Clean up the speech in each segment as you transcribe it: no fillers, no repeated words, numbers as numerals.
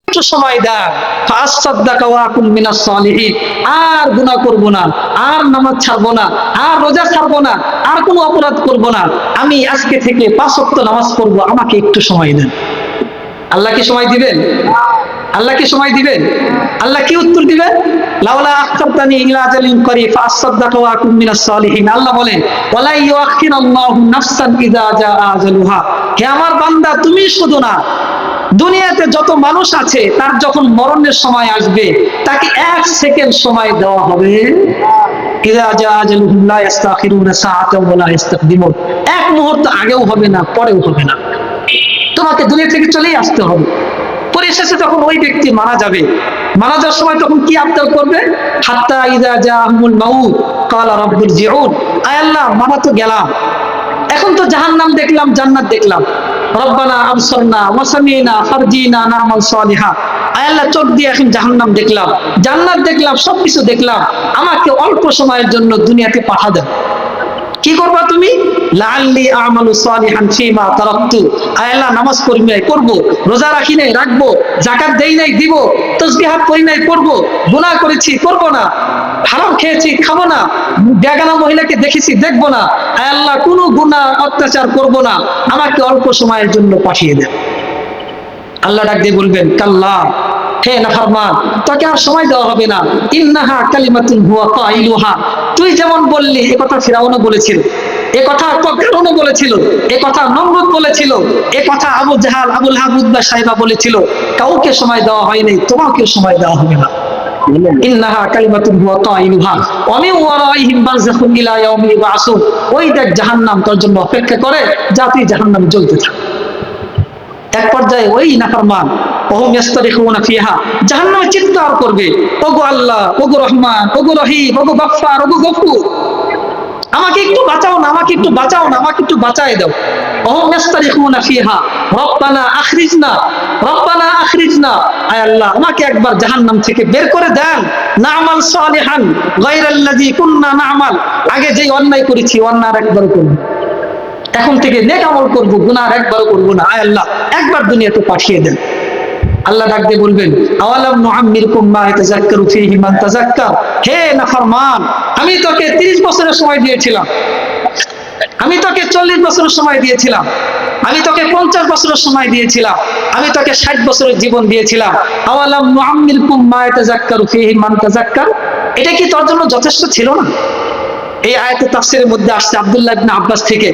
একটু সময় দেন, ফাসাদদাকা ওয়া আকুম মিনাস সালিহিন, আর গুনাহ করব না, আর নামাজ ছাড়বো না, আর রোজা ছাড়বো না, আর কোনো অপরাধ করব না, আমি আজকে থেকে 5 ওয়াক্ত নামাজ পড়ব, আমাকে একটু সময় দেন। আল্লাহ কি সময় দিবেন? আল্লাহ কি সময় দিবেন? আল্লাহ কি উত্তর দিবেন? লাউলা আখতারতানি ইলা আজালিন করিব ফাসাদদাকা ওয়া আকুম মিনাস সালিহিন। আল্লাহ বলেন ওয়ালা ইউআখিরুল্লাহু নাফসান ইযা জাআ আজালুহা। হে আমার বান্দা, তুমি শুধু না, দুনিয়াতে যত মানুষ আছে তার যখন মরণের সময় আসবে তাকে 1 সেকেন্ড সময় দেওয়া হবে। ইযা জাআ আজালুহুম লা ইস্তাখিরুনা সাআতাও ওয়া লা ইস্তাকদিমুন। 1 মুহূর্ত আগেও হবে না, পরেও হবে না। তোমাকে দুনিয়া থেকে চলেই আসতে হবে। পরিশেষে যখন ওই ব্যক্তি মারা যাবে, মারা যাওয়ার সময় তখন কি আবদার করবে? হাত্তা ইযা জাআহুমুল মাউত ক্বালা রাব্বির জিউন। আয় আল্লাহ, মারা তো গেলাম, এখন তো জাহান্নাম দেখলাম, জান্নাত দেখলাম। রব্বানা আবসারনা ওয়া সামি'না ফারজিনা না'মাল সালিহা। আয় আল্লাহ, চোখ দিয়ে এখন জাহান্নাম দেখলাম, জান্নাত দেখলাম, সবকিছু দেখলাম, আমাকে অল্প সময়ের জন্য দুনিয়াতে পাঠা দেন। কি করবা তুমি? লাআল্লি আমালু সালিহান ফীমা তারাকতু। আয় আল্লাহ, নামাজ পড়ি নাই, করব, রোজা রাখি নাই, রাখবো, যাকাত দেই নাই, দিব, তাসবিহাত পড়ি নাই, করব, গুনাহ করেছি, করব না, হারাম খেয়েছি, খাবো না, বেগানা মহিলাকে দেখেছি, দেখবো না। আয় আল্লাহ, কোনো গুনাহ অত্যাচার করব না, আমাকে অল্প সময়ের জন্য পাঠিয়ে দেন। আল্লাহ ডাক দিয়ে বলবেন কাল্লা, হে নাফরমান, তোকে আর সময় দেওয়া হবে না। ইন্নাহা কালিমাতুন হুয়া কাইলুহা। তুই যেমন বললি, এ কথা ফিরাউনও বলেছিল, এ কথা কারণও বলেছিল, এ কথা নমরুদ বলেছিল, এ কথা আবু জাহাল, আবুল লাহাব, উতবা, সাইবা বলেছিল। কাউকে সময় দেওয়া হয়নি, তোমাকেও সময় দেওয়া হবে না। ইন্নাহা কালিমাতুন হুয়া কাইলুহা ওয়া মিন ওয়ারাইহিম বারযাখুন ইলা ইয়াউমি ইউবআসুন। ওই দেখ, জাহান্নাম তোর জন্য অপেক্ষা করে, যা তুই জাহান্নামে জ্বলতে থাক। এক পর্যায়ে ওই নাফরমান ওহুম ইয়াস্তারিখুনা ফিহা, জাহান্নামে চিৎকার করবে, ওগো আল্লাহ, ওগো রহমান, ওগো রহিম, ওগো গফফার, ওগো গফুর, আমাকে একটু বাঁচাও না, আমাকে একটু বাঁচাও না, আমাকে একটু বাঁচায় দাও। ওহুম ইয়াস্তারিখুনা ফিহা রব্বানা আখরিজনা, রব্বানা আখরিজনা। আয় আল্লাহ, আমাকে একবার জাহান্নাম থেকে বের করে দেন। না'মাল সালিহান গায়রাল্লাযী কুননা না'মাল। আগে যেই অন্যায় করেছি, অন্যায় একবার করব, এখন থেকে নেক আমল করবো, গুনাহ একবারও করবো না। আয় আল্লাহ, একবার দুনিয়াতে পাঠিয়ে দেন। আল্লাহ ডাক দিয়ে বলবেন আওয়ালাম নুআম্মিরকুম মা ইয়াতাযাক্কারু ফীহি মান তাযাক্কার। হে নাফরমান, আমি তোকে 30 বছরের সময় দিয়েছিলাম, আমি তোকে 40 বছরের সময় দিয়েছিলাম, আমি তোকে 50 বছরের সময় দিয়েছিলাম, আমি তোকে 60 বছরের জীবন দিয়েছিলাম। আওয়ালাম নুআম্মিরকুম মা ইয়াতাযাক্কারু ফীহি মান তাযাক্কার। এটা কি তোর জন্য যথেষ্ট ছিল না? এই আয়াতে তাফসীরের মধ্যে আসছে আব্দুল্লাহ ইবনে আব্বাস থেকে,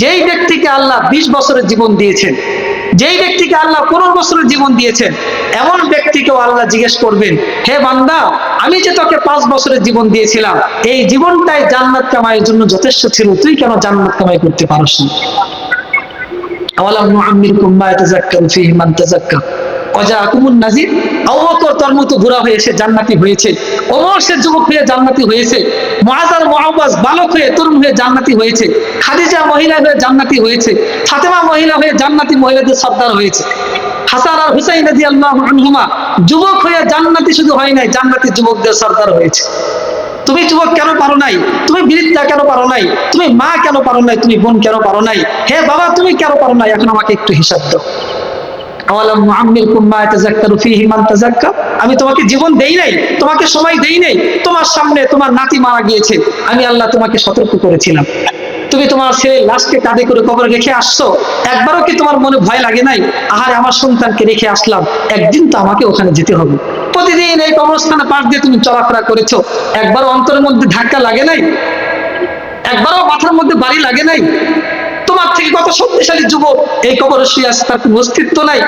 যেই ব্যক্তিকে আল্লাহ 20 বছরের জীবন দিয়েছেন, যেই ব্যক্তিকে আল্লাহ 15 বছরের জীবন দিয়েছেন, এমন ব্যক্তিকেও আল্লাহ জিজ্ঞেস করবেন, হে বান্দা, আমি যে তোকে 5 বছরের জীবন দিয়েছিলাম, এই জীবনটাই জান্নাত কামাইয়ের জন্য যথেষ্ট ছিল, তুই কেন জান্নাত কামাই করতে পারছ না? আওয়ালাম নুআম্মিরকুম মা ইয়াতাযাক্কারু ফীহি মান তাযাক্কার ওয়াজাআকুমুন নাযীর। আবু বকর তোর মতো বুড়া হয়ে সে জান্নাতি হয়েছে, ওমর সে যুবক হয়ে জান্নাতি হয়েছে, মুআয আর মুআওয়াজ বালক হয়ে, তরুণ হয়ে জান্নাতি হয়েছে, খাদিজা মহিলা হয়ে জান্নাতি হয়েছে, ফাতেমা মহিলা হয়ে জান্নাতি মহিলাদের সর্দার হয়েছে, হাসান আর হুসাইন রাদিয়াল্লাহু আনহুমা যুবক হয়ে জান্নাতি শুধু হয় নাই, জান্নাতি যুবকদের সর্দার হয়েছে। তুমি যুবক কেন পারো নাই? তুমি বৃদ্ধা কেন পারো নাই? তুমি মা কেন পারো নাই? তুমি বোন কেন পারো নাই? হে বাবা, তুমি কেন পারো নাই? এখন আমাকে একটু হিসাব দাও। আওয়ালাম নুআম্মিরকুম মা ইয়াতাযাক্কারু ফীহি মান তাযাক্কার। আমি তোমাকে জীবন দেই নাই, তোমাকে সময় দেই নাই, তোমার সামনে তোমার নাতি মারা গিয়েছে, আমি আল্লাহ তোমাকে সতর্ক করেছিলাম। তুমি তোমার ছেলে লাশকে কাঁধে করে কবরে রেখে আসছো, একবারও কি তোমার মনে ভয় লাগে নাই? আহারে, আমার সন্তানকে রেখে আসলাম, একদিন তো আমাকে ওখানে যেতে হবে। প্রতিদিন এই কবরস্থানে পাশ দিয়ে তুমি চলাফেরা করেছো, একবারও অন্তরের মধ্যে ধাক্কা লাগে নাই? একবারও মাথার মধ্যে বাড়ি লাগে নাই? তোমার থেকে কত শক্তিশালী যুবক এই কবরে শুয়ে আছে, তার কোনো অস্তিত্ব নাই।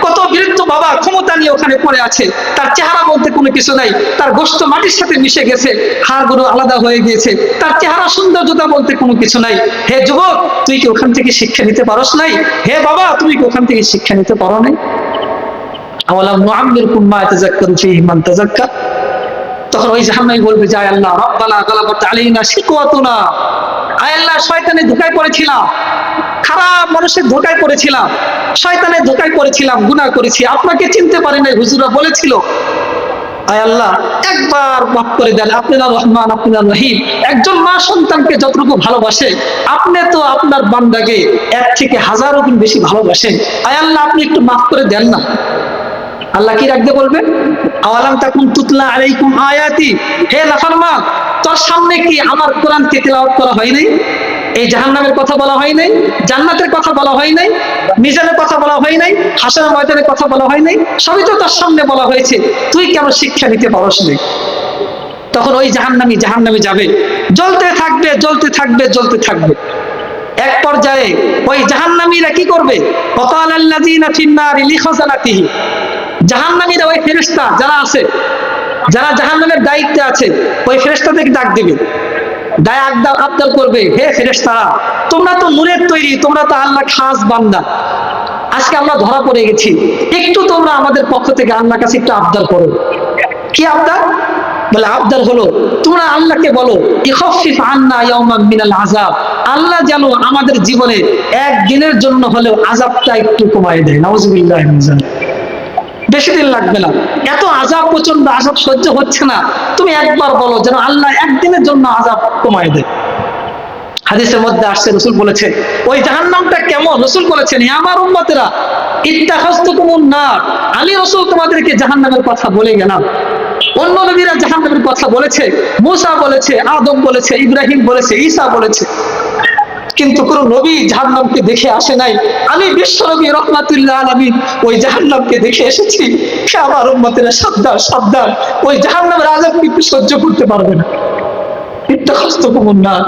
কত বৃদ্ধ বাবা ক্ষমতা নিয়ে ওখানে পড়ে আছে, তার চেহারা বলতে কোনো কিছু নাই, তার গোশত মাটির সাথে মিশে গেছে, হাড়গুলো আলাদা হয়ে গিয়েছে, তার চেহারা সৌন্দর্যতা বলতে কোনো কিছু নাই। হে যুবক, তুই কি ওখান থেকে শিক্ষা নিতে পারস নাই? হে বাবা, তুমি কি ওখান থেকে শিক্ষা নিতে পারো নাই? আওয়ালাম নুআম্মিরকুম মা ইয়াতাযাক্কারু ফীহি মান তাযাক্কার। তখন ওই জাহান্নামী বলবে, যে আয় আল্লাহ, রব্বানা গালাবাত আলাইনা শিকওয়াতুনা। আয় আল্লাহ, শয়তানের ধোঁকায় পড়েছিলাম, খারাপ মানুষের ধোঁকায় পড়েছিলাম, শয়তানের ধোঁকায় পড়েছিলাম, গুনাহ করেছি, আপনাকে চিনতে পারি নাই, হুজুরা বলেছিল। আয় আল্লাহ, একবার মাফ করে দেন, আপনি না রহমান, আপনি না রহিম। একজন মা সন্তানকে যতটুকু ভালোবাসে, আপনি তো আপনার বান্দাকে 1 থেকে 1000 গুণ বেশি ভালোবাসেন। আয় আল্লাহ, আপনি একটু মাফ করে দেন না। আল্লাহ কি রাখতে বলবে? আওয়ালাম তাকুন তুতলা আলাইকুম আয়াতি, হে নাফরমান, তোর সামনে কি আমার কোরআনকে তেলাওয়াত করা হয় নাই? এই জাহান্নামের কথা বলা হয় নাই, জান্নাতের কথা বলা হয় নাই, মিজানের কথা বলা হয় নাই, হাসরের ময়দানের কথা বলা হয় নাই, সবই তো তোর সামনে বলা হয়েছে, তুই কেন শিক্ষা নিতে পারস নাই? তখন ওই জাহান্নামী জাহান্নামে যাবে, জ্বলতে থাকবে জ্বলতে থাকবে জ্বলতে থাকবে। এক পর্যায়ে ওই জাহান্নামীরা কি করবে? ওয়াকাল আল্লাযীনা ফিন-নারি লিখাযানাতিহি, জাহান্নামীরা ওই ফেরেশতা যারা আছে, যারা জাহান্নামের দায়িত্বে আছে, ওই ফেরেশতাদেরকে ডাক দিবে, দায় আবদার করবে, হে ফেরেশতারা, তোমরা তো নূরের তৈরি, তোমরা তো আল্লাহর খাস বান্দা, আজকে আমরা ধরা পড়ে গেছি, একটু তোমরা আমাদের পক্ষ থেকে আল্লাহর কাছে একটু আবদার করো। কি আবদার? বলে আবদার হলো, তোমরা আল্লাহকে বলো ইখাফফিফ আন্না ইয়াওমান মিনাল আযাব, আল্লাহ যেন আমাদের জীবনে একদিনের জন্য হলেও আযাবটা একটু কমায় দেয়। নাউযুবিল্লাহি মিন যালিক। বেশি দিন লাগবে না, এত আযাব, প্রচন্ড আযাব সহ্য হচ্ছে না, তুমি একবার বলো যেন আল্লাহ একদিনের জন্য আযাব কমায় দেয়। হাদিসের মধ্যে আসছে, রাসূল বলেছেন ওই জাহান্নামটা কেমন? রাসূল বলেছেন, হে আমার উম্মতেরা, ইত্তাখাযতুকুমুন নার, আমি রাসূল তোমাদেরকে জাহান্নামের কথা বলে গেলাম। অন্য নবীরা জাহান্নামের কথা বলেছে, মুসা বলেছে, আদম বলেছে, ইব্রাহিম বলেছে, ঈসা বলেছে, কিন্তু কোন নবী জাহান্নামকে দেখে আসে নাই। আমি বিশ্ব নবী রাহমাতুল্লাহ আলামিন ওই জাহান্নামকে দেখে এসেছি। হে আমার উম্মতেরা, সাবধান সাবধান, ওই জাহান্নামের আযাব কিন্তু সহ্য করতে পারবে না। ইত্তাখাযতুকুমুন নার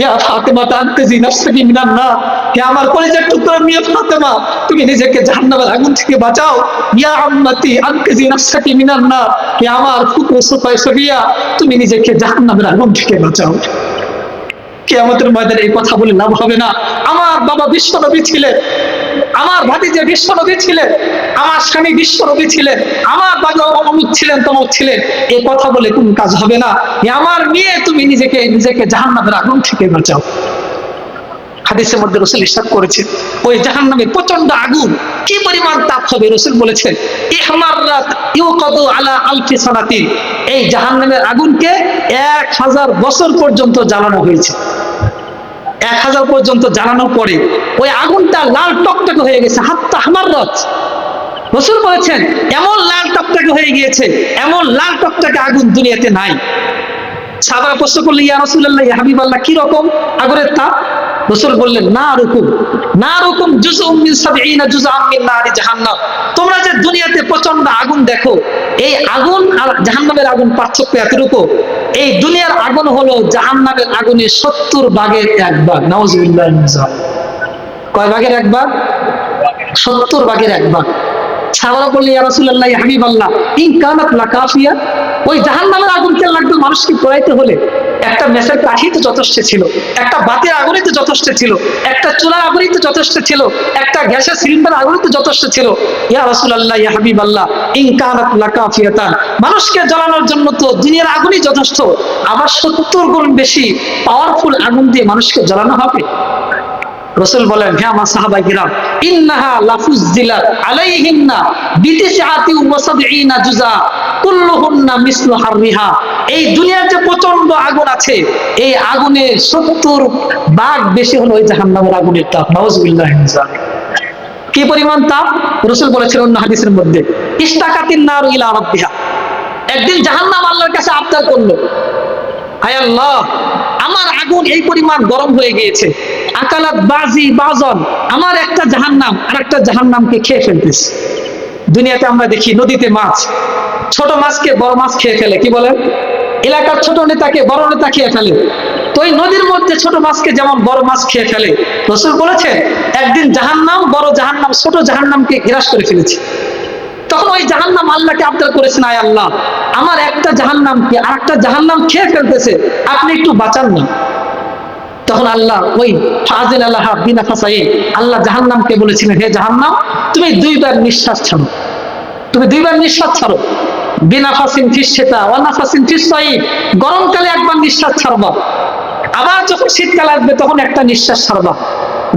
ইয়া ফাতেমা তানকিজি নাফসাকি মিনান নার, হে আমার কলিজার টুকরা মেয়ে ফাতেমা, তুমি নিজেকে জাহান্নামের আগুন থেকে বাঁচাও। ইয়া আম্মাতি আনকিজি নাফসাকি মিনান নার, হে আমার ফুপু সুফাইয়া, তুমি নিজেকে জাহান্নামের আগুন থেকে বাঁচাও। কিয়ামতের ময়দানে এই কথা বলে লাভ হবে না। আমার বাবা বিশ্বনবী ছিলেন, আমার ভাতিজা বিশ্বনবী ছিলেন, আমার স্বামী বিশ্বনবী ছিলেন, আমার বাবা অমুক ছিলেন তমুক ছিলেন, এই কথা বলে কোন কাজ হবে না। আমার মেয়ে, তুমি নিজেকে জাহান্নামের আগুন থেকে বাঁচাও। হাদিসের মধ্যে রাসূল ইরশাদ করেছেন, ওই জাহান্নামে প্রচন্ড আগুন, কি পরিমাণ তাপ হবে, রাসূল বলেছেন ইহমাররাত ইউকাদু আলা আলফি সানাতিন, এই জাহান্নামের আগুনকে 1000 বছর পর্যন্ত জ্বালানো হয়েছে। 1000 পর্যন্ত জ্বালানোর পরে ওই আগুনটা লাল টকটকে হয়ে গেছে, হাত্তা হামাররাত। রাসূল বলেছেন এমন লাল টকটকে হয়ে গিয়েছে, এমন লাল টকটকে আগুন দুনিয়াতে নাই। সাহাবারা প্রশ্ন করলেন, ইয়া রাসূলুল্লাহ, ইয়া হাবিবাল্লাহ, কি রকম আগুনের তাপ? রাসূল বললেন, নারুকুম জুজউম মিন 70 জুজআম মিন নারি জাহান্নাম, তোমরা যে দুনিয়াতে প্রচন্ড আগুন দেখো, এই আগুন আর জাহান্নামের আগুন পার্থক্য এতটুকু, এই দুনিয়ার আগুন হলো জাহান্নামের আগুনের 70 ভাগের 1 ভাগ। নাউযুবিল্লাহি মিন যালিক। কয় ভাগের 1 ভাগ? 70 ভাগের 1 ভাগ। সাহাবারা বললেন, ইয়া রাসূলুল্লাহ, ইয়া হাবিবাল্লাহ, ইন কানাত লাকাফিয়া, ওই জাহান্নামের আগুনকে লাগবে মানুষকে পোড়াইতে হলে একটা মেসের কাঠি তো যথেষ্ট ছিল, একটা বাতির আগুনই তো যথেষ্ট ছিল, একটা চুলার আগুনই তো যথেষ্ট ছিল, একটা গ্যাসের সিলিন্ডার আগুনই তো যথেষ্ট ছিল। ইয়া রাসূলুল্লাহ, ইয়া হাবিবাল্লাহ, ইন কানাত লাকাফিয়াতান, মানুষকে জ্বালানোর জন্য তো দুনিয়ার আগুনই যথেষ্ট, আবার 70 গুণ বেশি পাওয়ারফুল আগুন দিয়ে মানুষকে জ্বালানো হবে? রাসূল বলেন, হে আমার সাহাবায়ে কিরাম, ইন্নাহা লাফুজ্জিলাত আলাইহিন্না বিতিসআতি ওয়া সাবঈনা জুজা কুল্লুহুন্না মিসলু হাররিহা, এই দুনিয়ার যে প্রচন্ড আগুন আছে, এই আগুনের 70 ভাগ বেশি হলো ওই জাহান্নামের আগুনের তাপ। নাউযুবিল্লাহি মিন যালিক। কি পরিমাণ তাপ? রাসূল বলেছেন অন্য হাদিসের মধ্যে, ইশতাকাতিন নারু ইলা রাব্বিহা, একদিন জাহান্নাম আল্লাহর কাছে আবদার করলো, হায় আল্লাহ, আমার আগুন এই পরিমাণ গরম হয়ে গিয়েছে, আকালাত বাজি বাজন, আমার একটা জাহান্নাম আর একটা জাহান্নামকে খেয়ে ফেলতেছে। দুনিয়াতে আমরা দেখি নদীতে মাছ, ছোট মাছকে বড় মাছ খেয়ে ফেলে, কি বলেন? এলাকার ছোট নেতাকে বড় নেতা খেয়ে ফেলে। তো এই নদীর মধ্যে ছোট মাছকে যেমন বড় মাছ খেয়ে ফেলে, রাসূল বলেছেন একদিন জাহান্নাম বড় জাহান্নাম ছোট জাহান্নামকে গ্রাস করে ফেলেছে। তখন ওই জাহান্নাম আল্লাহকে আবদার করেছেন, আয় আল্লাহ, আমার একটা জাহান্নামকে আর একটা জাহান্নাম খেয়ে ফেলতেছে, আপনি একটু বাঁচান না। তখন আল্লাহ ওই ফাজিল আল্লাহ বিনাফাসাই, আল্লাহ জাহান্নামকে বলেছিলেন, হে জাহান্নাম, তুমি 2 বার নিঃশ্বাস ছাড়ো, তুমি 2 বার নিঃশ্বাস ছাড়ো। বিনাফাসিন ফিস শিতা ওয়া নাফাসিন ফিস সাইফ, গরমকালে একবার নিঃশ্বাস ছাড়বা, আবার যখন শীতকাল আসবে তখন একটা নিঃশ্বাস ছাড়বা।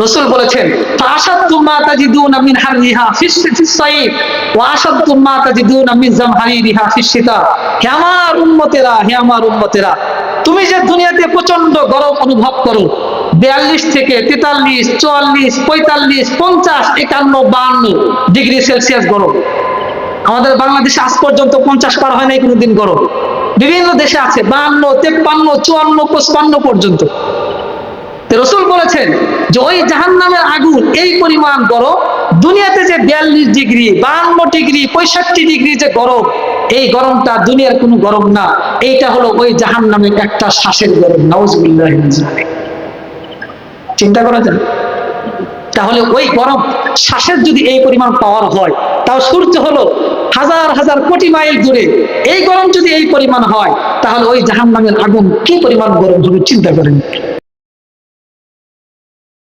রাসূল বলেছেন, ফাআশাদতু মা তাজিদুনা মিন হাররিহা ফিস সাইফ ওয়া আশাদতু মা তাজিদুনা মিন জামহারিহা ফিস শিতা, হে আমার উম্মতেরা, হে আমার উম্মতেরা, তুমি যে দুনিয়াতে প্রচন্ড গরম অনুভব করো, 42 থেকে 43, 44, 45, 50, 51, 52 ডিগ্রি সেলসিয়াস গরম, আমাদের বাংলাদেশে আজ পর্যন্ত 50 পার হয় নাই কোনোদিন গরম। বিভিন্ন দেশে আছে 52, 53, 54, 55 পর্যন্ত। রাসূল বলেছেন যে ওই জাহান্নামের আগুন এই পরিমাণ গরম, দুনিয়াতে যে 42 ডিগ্রি, 52 ডিগ্রি, 65 ডিগ্রি যে গরম, এই গরমটা দুনিয়ার কোনো গরম না, এইটা হলো ওই জাহান্নামের একটা শ্বাসের গরম। নাউজুবিল্লাহ মিন যালিক। চিন্তা করা যায়? তাহলে ওই গরম শ্বাসের যদি এই পরিমাণ পাওয়ার হয়, তাও সূর্য হলো হাজার হাজার কোটি মাইল দূরে, এই গরম যদি এই পরিমাণ হয়, তাহলে ওই জাহান্নামের আগুন কি পরিমাণ গরম হবে চিন্তা করেন।